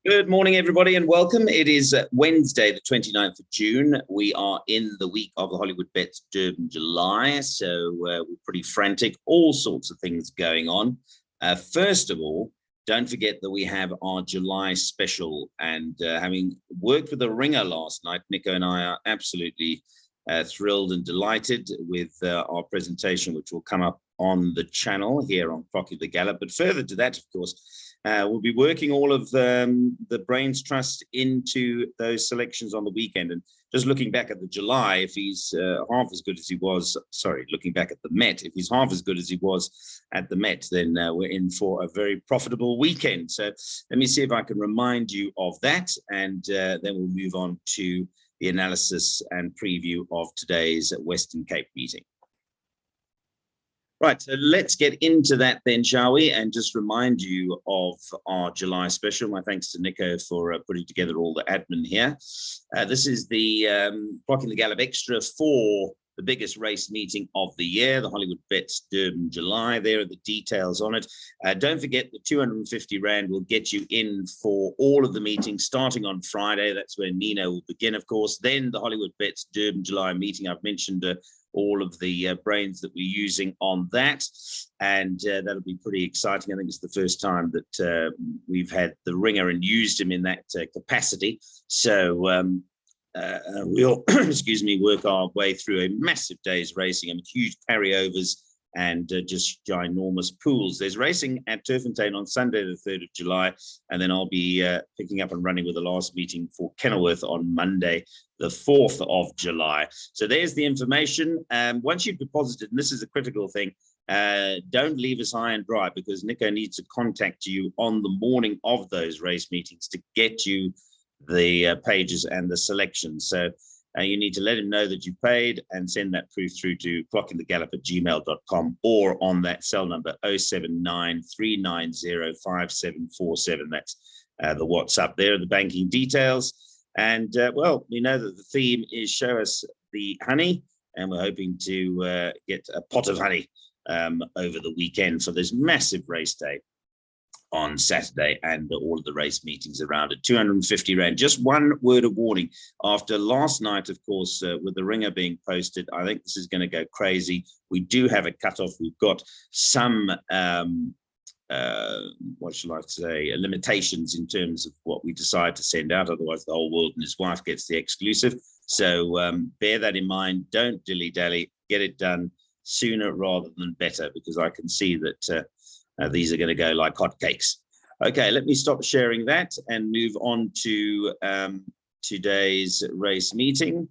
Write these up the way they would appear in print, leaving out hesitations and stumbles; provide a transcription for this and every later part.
Good morning, everybody, and welcome. It is Wednesday, the 29th of June. We are in the week of the Hollywood Bets Durban July, so we're pretty frantic, all sorts of things going on. First of all, don't forget that we have our July special, and having worked with the ringer last night, Nico and I are absolutely thrilled and delighted with our presentation, which will come up on the channel here on Clocking the Gallop. But further to that, of course, we'll be working all of the Brains Trust into those selections on the weekend. And just looking back at the July, if he's half as good as he was, looking back at the Met, if he's half as good as he was at the Met, then we're in for a very profitable weekend. So let me see if I can remind you of that, and then we'll move on to the analysis and preview of today's Western Cape meeting. Right, so let's get into that then, shall we? And just remind you of our July special. My thanks to Nico for putting together all the admin here. This is the Clocking the Gallop Extra for the biggest race meeting of the year, the Hollywood Bets Durban July. There are the details on it. Don't forget the 250 Rand will get you in for all of the meetings starting on Friday. That's where Nino will begin, of course. Then the Hollywood Bets Durban July meeting. I've mentioned all of the brains that we're using on that, and that'll be pretty exciting. I think it's the first time that we've had the ringer and used him in that capacity. So we'll work our way through a massive day's racing and huge carryovers and just ginormous pools. There's racing at Turffontein on Sunday the 3rd of July, and then I'll be picking up and running with the last meeting for Kenilworth on Monday the 4th of July. So there's the information. Once you've deposited, and this is a critical thing, don't leave us high and dry, because Nico needs to contact you on the morning of those race meetings to get you the pages and the selections. So you need to let him know that you paid and send that proof through to clockingthegallop@gmail.com or on that cell number 079 390 5747. That's the WhatsApp. There are the banking details. And well, we know that the theme is show us the honey, and we're hoping to get a pot of honey over the weekend for this massive race day on Saturday and all of the race meetings around it. 250 Rand. Just one word of warning. After last night, of course, with the ringer being posted, I think this is going to go crazy. We do have a cutoff. We've got some, what shall I say, limitations in terms of what we decide to send out. Otherwise, the whole world and his wife gets the exclusive. So bear that in mind. Don't dilly-dally. Get it done sooner rather than better, because I can see that these are going to go like hotcakes. Okay, let me stop sharing that and move on to today's race meeting,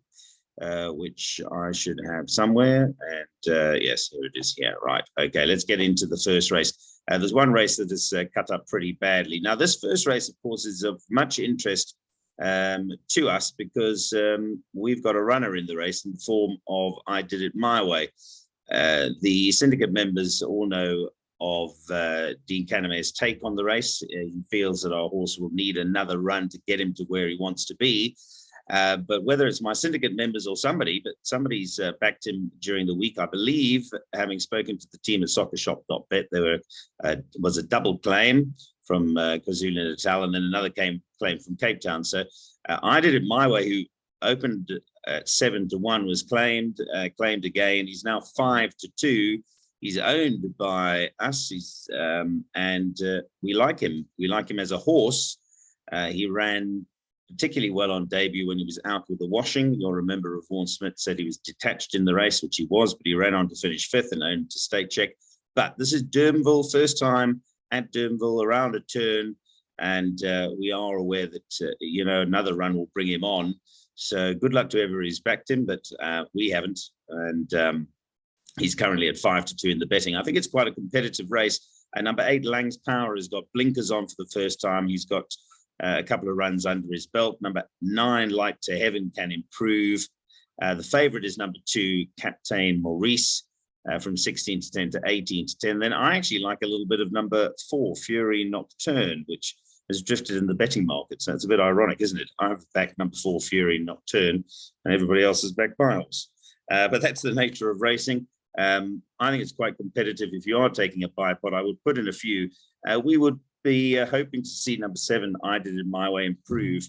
which I should have somewhere. And yes, here it is here. Right. Okay, let's get into the first race. There's one race that is cut up pretty badly. Now, this first race, of course, is of much interest to us because we've got a runner in the race in the form of I Did It My Way. The syndicate members all know of Dean Canamere's take on the race. He feels that our horse will need another run to get him to where he wants to be. But whether it's my syndicate members or somebody's backed him during the week, I believe, having spoken to the team at soccershop.bet, there was a double claim from KwaZulu-Natal and then another claim from Cape Town. So I Did It My Way, who opened at 7-1, was claimed again. He's now 5-2. He's owned by us, and we like him. We like him as a horse. He ran particularly well on debut when he was out with the washing. You'll remember Vaughan Smith said he was detached in the race, which he was, but he ran on to finish 5th and owned to state check. But this is Durbanville, first time at Durbanville, around a turn, and we are aware that another run will bring him on. So good luck to whoever he's backed him, but we haven't, and he's currently at 5-2 in the betting. I think it's quite a competitive race. Number 8, Lang's Power, has got blinkers on for the first time. He's got a couple of runs under his belt. Number 9, Light to Heaven, can improve. The favorite is number 2, Captain Maurice, from 16-10 to 18-10. Then I actually like a little bit of number 4, Fury Nocturne, which has drifted in the betting market. So it's a bit ironic, isn't it? I've backed number 4, Fury Nocturne, and everybody else has backed Biles. But that's the nature of racing. I think it's quite competitive. If you are taking a bipod, I would put in a few. We would be hoping to see number 7, I Did It My Way, improve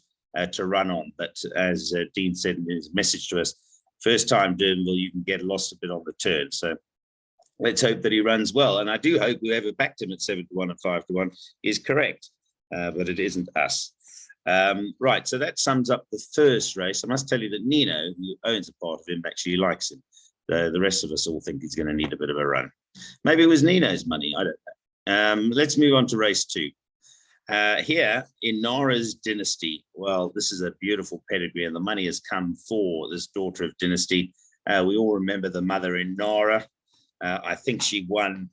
to run on. But as Dean said in his message to us, first time Durbanville, you can get lost a bit on the turn. So let's hope that he runs well. And I do hope whoever backed him at 7 to 1 and 5 to 1 is correct, but it isn't us. Right, so that sums up the first race. I must tell you that Nino, who owns a part of him, actually likes him. The rest of us all think he's going to need a bit of a run. Maybe it was Nino's money, I don't know. Let's move on to race 2. Here, Inara's Dynasty. Well, this is a beautiful pedigree, and the money has come for this daughter of Dynasty. We all remember the mother Inara. I think she won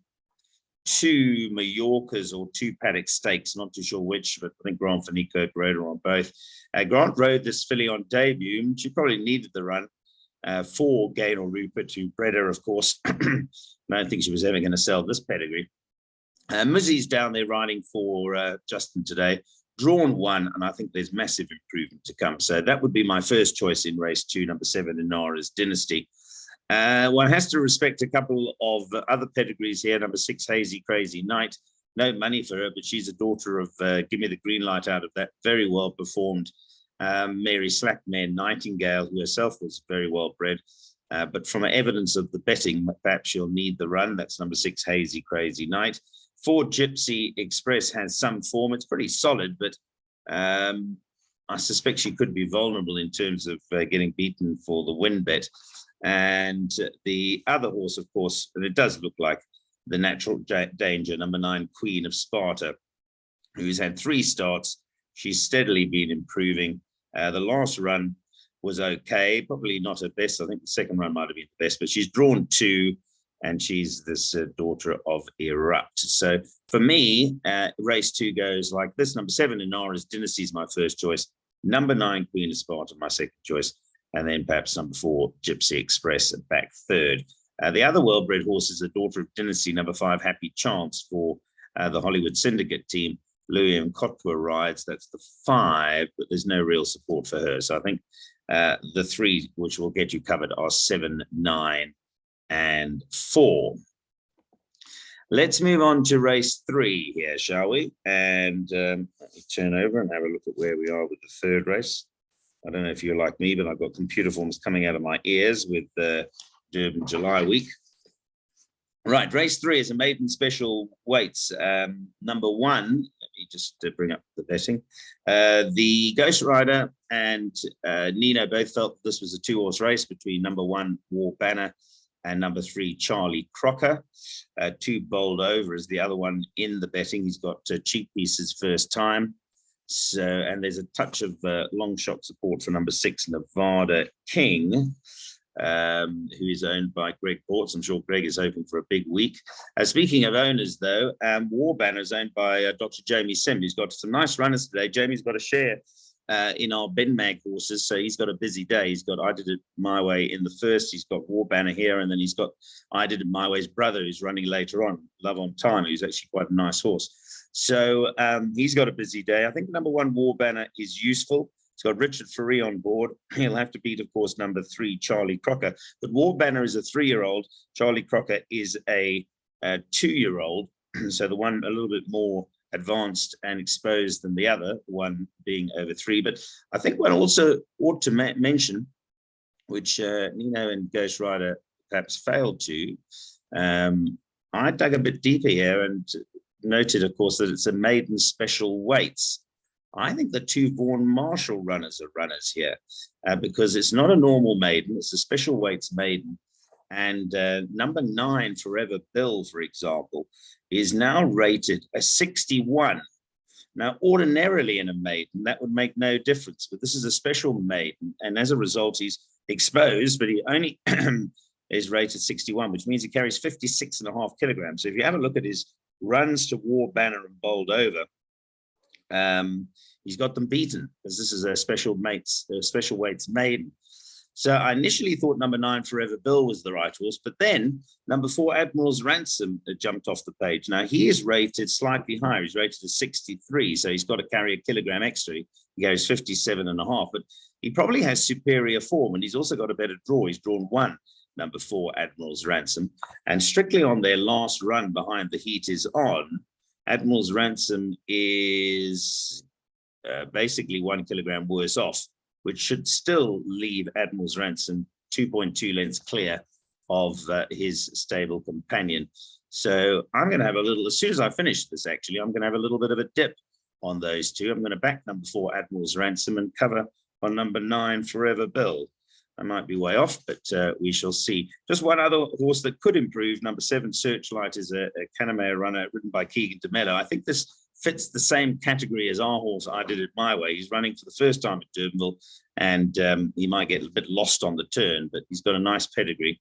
2 Mallorcas or 2 paddock stakes, not too sure which, but I think Grant van Niekerk rode her on both. Grant rode this filly on debut. She probably needed the run for Gaynor Rupert, who bred her, of course. I don't think she was ever going to sell this pedigree. Muzzy's down there riding for Justin today, drawn 1, and I think there's massive improvement to come. So that would be my first choice in race 2, number 7, Inara's Dynasty. One has to respect a couple of other pedigrees here. Number 6, Hazy Crazy Night. No money for her, but she's a daughter of Give Me the Green Light out of that very well performed Mary Slackmare Nightingale, who herself was very well bred. But from evidence of the betting, perhaps she'll need the run. That's number 6, Hazy Crazy Night. 4, Gypsy Express has some form. It's pretty solid, but I suspect she could be vulnerable in terms of getting beaten for the win bet. And the other horse, of course, and it does look like the natural danger, number 9, Queen of Sparta, who's had 3 starts. She's steadily been improving. The last run was okay, probably not her best. I think the second run might have been the best, but she's drawn 2, and she's this daughter of Erupt. So for me, race 2 goes like this. Number 7, Inara's Dynasty is my first choice. Number 9, Queen of Sparta, my second choice. And then perhaps number 4, Gypsy Express back third. The other well-bred horse is a daughter of Dynasty, number 5, Happy Chance, for the Hollywood Syndicate team. Louis and Kotkwa rides. That's the 5, but there's no real support for her. So I think the 3 which will get you covered are 7, 9, and 4. Let's move on to race 3 here, shall we? And let me turn over and have a look at where we are with the third race. I don't know if you're like me, but I've got computer forms coming out of my ears with Durban July week. Right, race 3 is a maiden special weights. Number 1, let me just bring up the betting. The Ghost Rider and Nino both felt this was a 2-horse race between number 1, War Banner, and number 3, Charlie Crocker. 2 bowled over as the other one in the betting. He's got cheap pieces first time. So, and there's a touch of long shot support for number 6, Nevada King, who is owned by Greg Ports. I'm sure Greg is hoping for a big week. Speaking of owners, though, War Banner is owned by Dr. Jamie Sim, who's got some nice runners today. Jamie's got a share in our Ben Mag horses, so he's got a busy day. He's got I Did It My Way in the first, he's got War Banner here, and then he's got I Did It My Way's brother, who's running later on, Love on Time, who's actually quite a nice horse. So he's got a busy day. I think number 1, War Banner, is useful. It's got Richard Ferree on board. He'll have to beat, of course, number 3, Charlie Crocker. But War Banner is a 3-year-old. Charlie Crocker is a 2-year-old. So the one a little bit more advanced and exposed than the other, one being over 3. But I think one also ought to mention, which Nino and Ghost Rider perhaps failed to, I dug a bit deeper here and noted, of course, that it's a maiden special weights. I think the 2 Vaughan Marshall runners are runners here because it's not a normal maiden, it's a special weights maiden. And number 9, Forever Bill, for example, is now rated a 61. Now, ordinarily in a maiden, that would make no difference, but this is a special maiden. And as a result, he's exposed, but he only is rated 61, which means he carries 56.5 kilograms. So if you have a look at his runs to War Banner and bowled over, he's got them beaten because this is a special weights maiden. So I initially thought number 9, Forever Bill, was the right horse, but then number 4, Admiral's Ransom, jumped off the page. Now he is rated slightly higher. He's rated as 63, so he's got to carry a kilogram extra. He goes 57.5, but he probably has superior form, and he's also got a better draw. He's drawn 1, number 4, Admiral's Ransom, and strictly on their last run behind the heat is on. Admiral's Ransom is basically 1 kilogram worse off, which should still leave Admiral's Ransom 2.2 lengths clear of his stable companion. So I'm going to have a little, as soon as I finish this, actually, I'm going to have a little bit of a dip on those two. I'm going to back number 4, Admiral's Ransom, and cover on number 9, Forever Bill. I might be way off, but we shall see. Just one other horse that could improve, number 7, Searchlight, is a Canamere runner ridden by Keegan de Mello. I think this fits the same category as our horse, I Did It My Way. He's running for the first time at Durbanville, and he might get a bit lost on the turn, but he's got a nice pedigree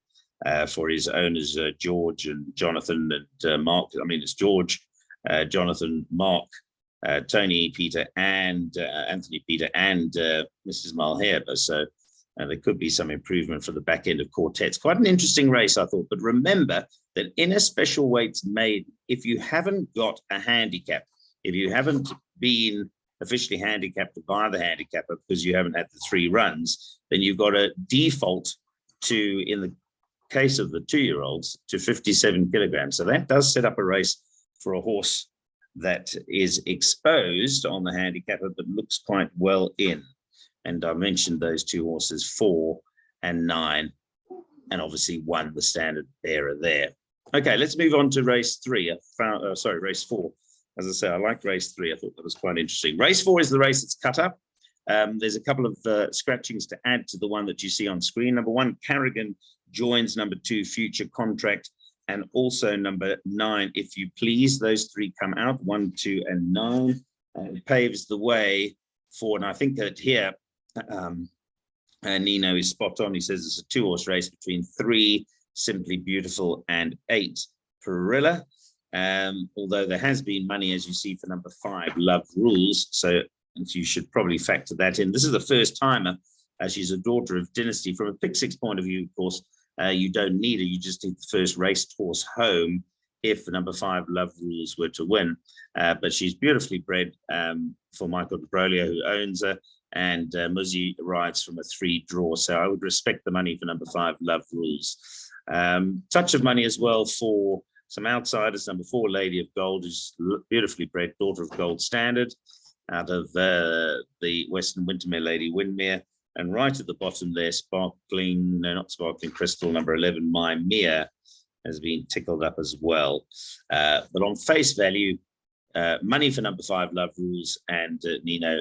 for his owners, George and Jonathan and Mark. I mean, it's George, Jonathan, Mark, Tony Peter, and Anthony Peter, and Mrs. Malherbe. So there could be some improvement for the back end of quartets. Quite an interesting race, I thought. But remember that in a special weights maiden, if you haven't got a handicap, if you haven't been officially handicapped by the handicapper because you haven't had the 3 runs, then you've got a default to, in the case of the 2-year-olds, to 57 kilograms. So that does set up a race for a horse that is exposed on the handicapper but looks quite well in. And I mentioned those 2 horses, 4 and 9, and obviously 1, the standard bearer there. Okay, let's move on to race 3. Race 4. As I say, I like race 3. I thought that was quite interesting. Race 4 is the race that's cut up. There's a couple of scratchings to add to the one that you see on screen. Number 1, Carrigan joins number 2, Future Contract, and also number 9, If You Please. Those 3 come out, 1, 2, and 9. It paves the way for, and I think that here, Nino is spot on. He says it's a 2-horse race between 3, Simply Beautiful, and 8, Perilla. Although there has been money, as you see, for number 5, Love Rules. So you should probably factor that in. This is a first timer. She's a daughter of Dynasty. From a pick 6 point of view, of course, you don't need her. You just need the first raced horse home if number 5, Love Rules, were to win. But she's beautifully bred for Michael de Broglio, who owns her. And Muzzy rides from a 3 draw. So I would respect the money for number 5, Love Rules. Touch of money as well for some outsiders. Number 4, Lady of Gold, is beautifully bred, daughter of Gold Standard, out of the Western Wintermere Lady Windmere. And right at the bottom there, Sparkling, no, not Sparkling Crystal, number 11, My Mia, has been tickled up as well. But on face value, money for number 5, Love Rules, and Nino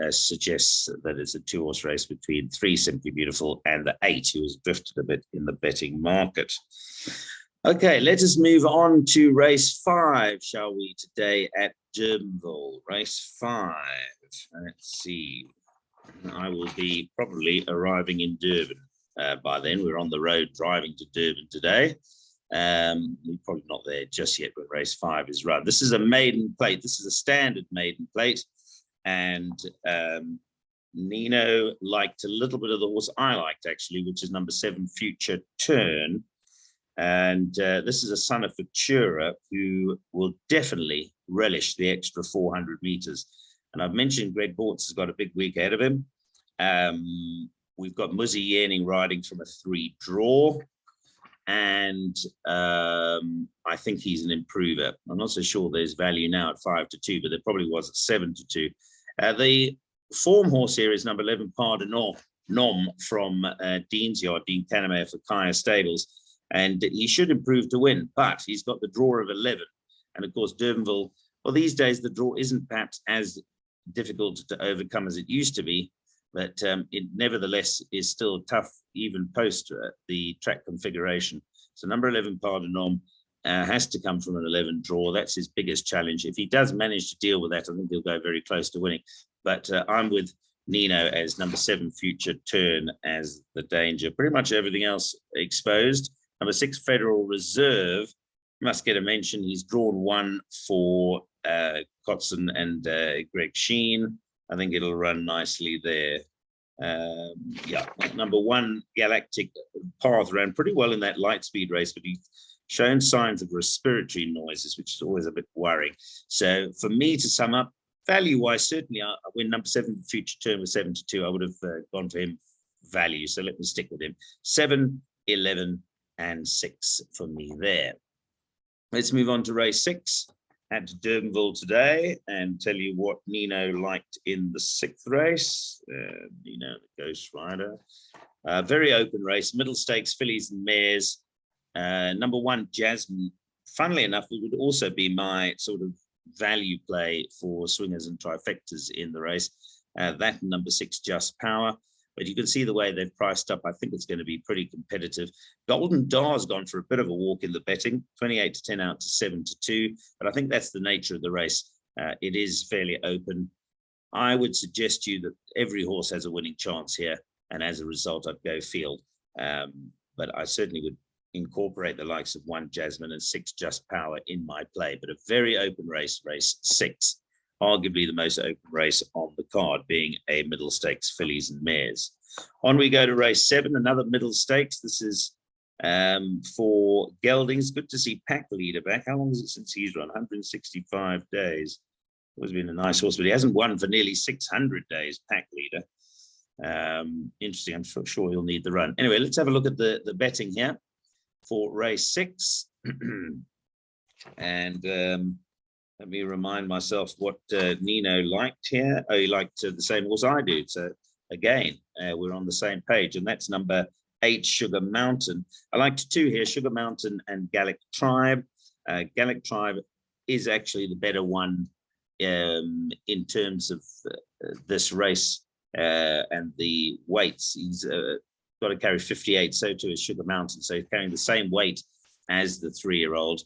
suggests that it's a 2-horse race between 3, Simply Beautiful, and the 8, who has drifted a bit in the betting market. Okay, let us move on to race 5, shall we, today at Durbanville. Race 5. Let's see. I will be probably arriving in Durban by then. We're on the road driving to Durban today. We're probably not there just yet, but race 5 is run. This is a maiden plate. This is a standard maiden plate. And Nino liked a little bit of the horse I liked, actually, which is number 7, Future Turn. And this is a son of Futura who will definitely relish the extra 400 meters. And I've mentioned Greg Bortz has got a big week ahead of him. We've got Muzzy Yearning riding from a 3 draw. And I think he's an improver. I'm not so sure there's value now at 5-2, but there probably was at 7-2. The form horse here is number 11, Pardon Nom, from Dean's Yard, Dean Canamere for Kaya Stables. And he should improve to win, but he's got the draw of 11. And of course, Durbanville, well, these days, the draw isn't perhaps as difficult to overcome as it used to be, but it nevertheless is still tough, even post the track configuration. So number 11, Pardon Nom, has to come from an 11 draw. That's his biggest challenge. If he does manage to deal with that, I think he'll go very close to winning. But I'm with Nino as number 7, Future Turn, as the danger. Pretty much everything else exposed. Number 6, Federal Reserve, must get a mention. He's drawn 1 for Kotson and Greg Sheen. I think it'll run nicely there. Yeah, number 1, Galactic Path, ran pretty well in that light speed race, but he's shown signs of respiratory noises, which is always a bit worrying. So for me to sum up, value-wise, certainly when number 7, Future Turn, was 7-2, I would have gone for him value. So let me stick with him. 7, 11, and 6 for me there. Let's move on to race 6. at Durbanville today and tell you what Nino liked in the 6th race. Nino, the Ghost Rider. Very open race, middle stakes, fillies and mares. Number 1, Jasmine. Funnily enough, it would also be my sort of value play for swingers and trifectas in the race. That and number 6, Just Power. But you can see the way they've priced up. I think it's going to be pretty competitive. Golden Dar's gone for a bit of a walk in the betting, 28 to 10 out to 7 to 2. But I think that's the nature of the race. It is fairly open. I would suggest to you that every horse has a winning chance here. And as a result, I'd go field. But I certainly would incorporate the likes of 1 Jasmine and 6 Just Power in my play. But a very open race, race 6. Arguably the most open race on the card, being a middle stakes fillies and mares. On we go to race 7, another middle stakes. This is for geldings. Good to see Pack Leader back. How long is it since he's run? 165 days. Always been a nice horse, but he hasn't won for nearly 600 days, Pack Leader. Interesting. I'm sure he'll need the run. Anyway, let's have a look at the betting here for race 6. And let me remind myself what Nino liked here. Oh, he liked the same horse I do. So again, we're on the same page, and that's number 8, Sugar Mountain. I liked 2 here, Sugar Mountain and Gallic Tribe. Gallic Tribe is actually the better one in terms of this race and the weights. He's got to carry 58, so too is Sugar Mountain. So he's carrying the same weight as the 3-year-old.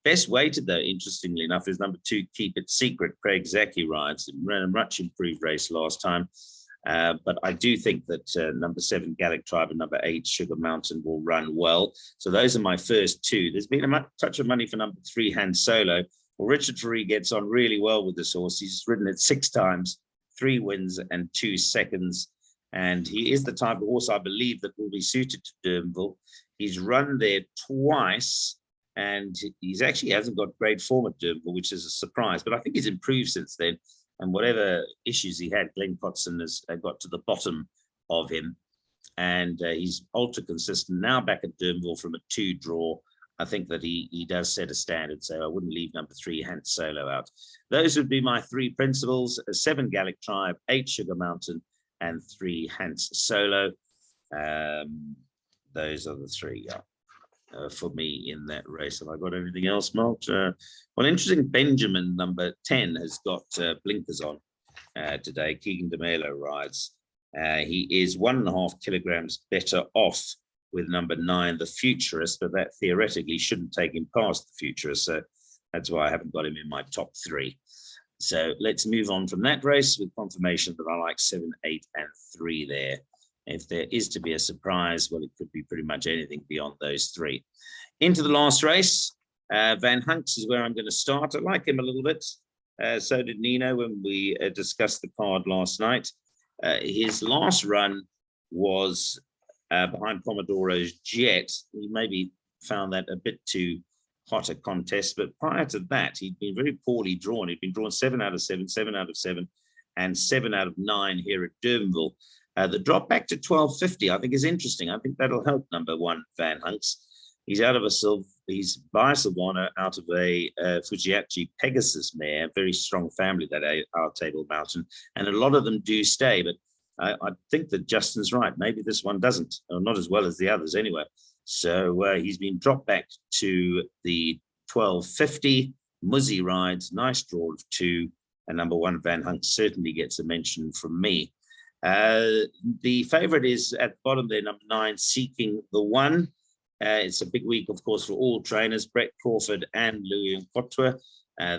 Best weighted, though, interestingly enough, is number 2, Keep It Secret. Craig Zaki rides. It ran a much improved race last time. But I do think that number 7, Gallic Tribe, and number 8, Sugar Mountain, will run well. So those are my first 2. There's been a touch of money for number 3, Han Solo. Well, Richard Faree gets on really well with this horse. He's ridden it 6 times, 3 wins and 2 seconds. And he is the type of horse, I believe, that will be suited to Durbanville. He's run there twice. And he's actually hasn't got great form at Durbanville, which is a surprise. But I think he's improved since then. And whatever issues he had, Glenn Cotson has got to the bottom of him. And he's ultra consistent. Now back at Durbanville from a 2 draw. I think that he does set a standard. So I wouldn't leave number 3, Han Solo, out. Those would be my 3 principles: 7, Gallic Tribe, 8, Sugar Mountain, and 3, Hans Solo. Those are the 3, yeah. For me in that race. Have I got anything else, Mark? Well, interesting, Benjamin, number 10, has got blinkers on today. Keegan DeMelo rides. He is 1.5 kilograms better off with number 9, the Futurist, but that theoretically shouldn't take him past the Futurist. So that's why I haven't got him in my top 3. So let's move on from that race with confirmation that I like 7, 8, and 3 there. If there is to be a surprise, well, it could be pretty much anything beyond those 3. Into the last race, Van Hunks is where I'm going to start. I like him a little bit. So did Nino when we discussed the card last night. His last run was behind Pomodoro's Jet. He maybe found that a bit too hot a contest, but prior to that, he'd been very poorly drawn. He'd been drawn 7 out of 7, 7 out of 7, and 7 out of 9 here at Durbanville. The drop back to 1250, I think, is interesting. I think that'll help number 1, Van Hunks. He's out of he's by Silvana out of a Fujiachi Pegasus mare, very strong family, that our Table Mountain, and a lot of them do stay. But I think that Justin's right. Maybe this one doesn't, or not as well as the others anyway. So he's been dropped back to the 1250. Muzzy rides, nice draw of 2, and number 1, Van Hunks, certainly gets a mention from me. The favorite is at the bottom there, number 9, Seeking the One. It's a big week, of course, for all trainers, Brett Crawford and Louis Nkotwa.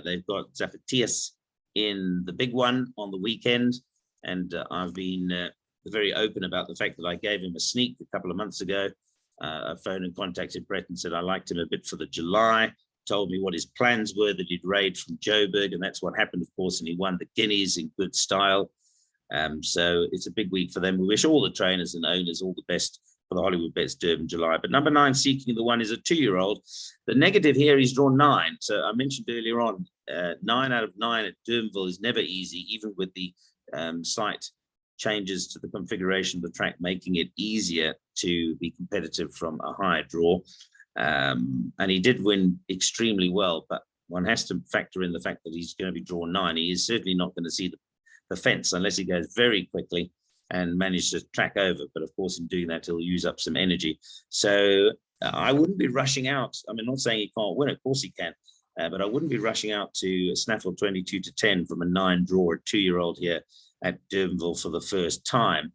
They've got Zafatias in the big one on the weekend. And I've been very open about the fact that I gave him a sneak a couple of months ago. I phoned and contacted Brett and said I liked him a bit for the July, told me what his plans were, that he'd raid from Joburg, and that's what happened, of course, and he won the Guineas in good style. So it's a big week for them. We wish all the trainers and owners all the best for the Hollywood Bets Durban July. But number 9, Seeking the One, is a 2-year-old. The negative here, he's drawn 9. So I mentioned earlier on, 9 out of 9 at Durbanville is never easy, even with the slight changes to the configuration of the track, making it easier to be competitive from a high draw. And he did win extremely well, but one has to factor in the fact that he's going to be drawn 9. He is certainly not going to see the fence unless he goes very quickly and manage to track over. But of course, in doing that, he'll use up some energy. So I wouldn't be rushing out. I mean, not saying he can't win. Of course he can. But I wouldn't be rushing out to Snaffle 22-10 from a 9 draw, a 2-year-old here at Durbanville for the first time.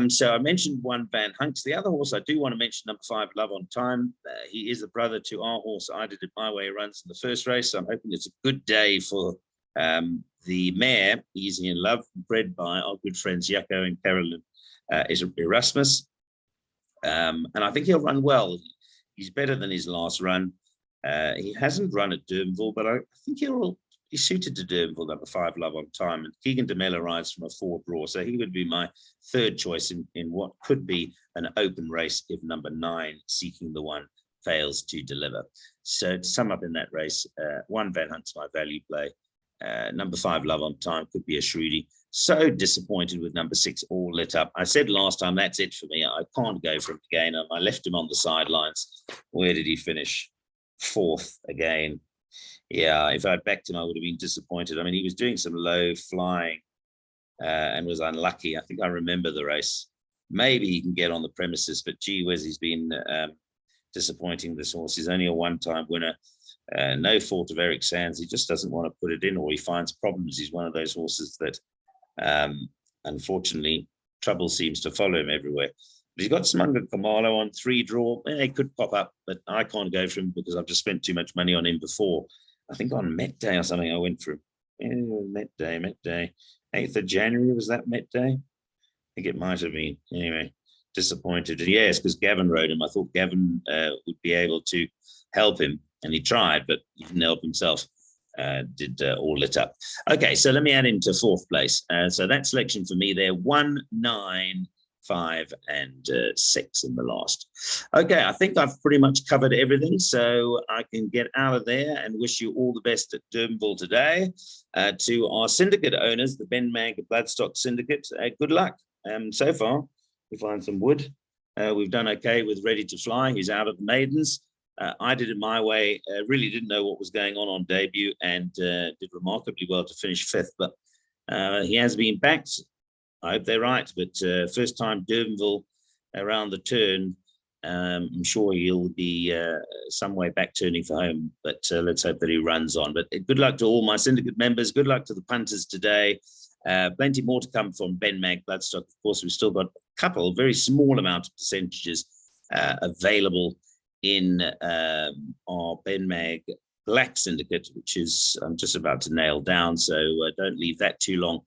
So I mentioned 1 Van Hunks. The other horse I do want to mention, number 5, Love on Time. He is the brother to our horse. I Did It My Way runs in the first race. So I'm hoping it's a good day for the mare, Easy in Love, bred by our good friends Jaco and Carolyn Erasmus. And I think he'll run well. He's better than his last run. He hasn't run at Durbanville, but I think he's suited to Durbanville, number 5, Love on Time. And Keegan DeMella rides from a 4 draw, so he would be my 3rd choice in what could be an open race if number 9, Seeking the One, fails to deliver. So to sum up in that race, 1 Van Hunt's my value play. Number 5, Love on Time, could be a shrewdie. So disappointed with number 6, All Lit Up. I said last time, that's it for me. I can't go for him again. I left him on the sidelines. Where did he finish? 4th again. Yeah, if I'd backed him, I would have been disappointed. I mean, he was doing some low flying and was unlucky. I think I remember the race. Maybe he can get on the premises, but gee whiz, he's been disappointing, this horse. He's only a 1-time winner. No fault of Eric Sands. He just doesn't want to put it in, or he finds problems. He's one of those horses that, unfortunately, trouble seems to follow him everywhere. But he's got Smunga Kamalo on 3 draw. It could pop up, but I can't go for him because I've just spent too much money on him before. I think on Met Day or something I went for him. Met Day. 8th of January, was that Met Day? I think it might have been. Anyway, disappointed. Yes, because Gavin rode him. I thought Gavin would be able to help him, and he tried, but he didn't help himself. Did All Lit Up. Okay, so let me add him to 4th place. So that selection for me there, 1, 9, 5, and 6 in the last. Okay, I think I've pretty much covered everything, so I can get out of there and wish you all the best at Durbanville today. To our syndicate owners, the Ben Mag Bloodstock Syndicate, good luck. So far, we find some wood. We've done okay with Ready to Fly. He's out of the maidens. I Did It My Way, really didn't know what was going on debut, and did remarkably well to finish 5th, but he has been backed. I hope they're right, but first time Durbanville around the turn, I'm sure he'll be some way back turning for home, but let's hope that he runs on. But good luck to all my syndicate members. Good luck to the punters today. Plenty more to come from Ben Mag Bloodstock. Of course, we've still got a couple, very small amount of percentages available in our Ben Mag Black Syndicate, which is I'm just about to nail down, so don't leave that too long,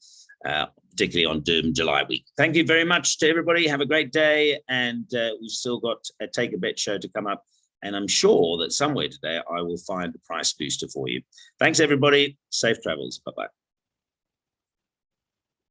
particularly on Durban July week. Thank you very much to everybody. Have a great day, and we've still got a Take a Bet show to come up, and I'm sure that somewhere today I will find a price booster for you. Thanks, everybody. Safe travels. Bye-bye.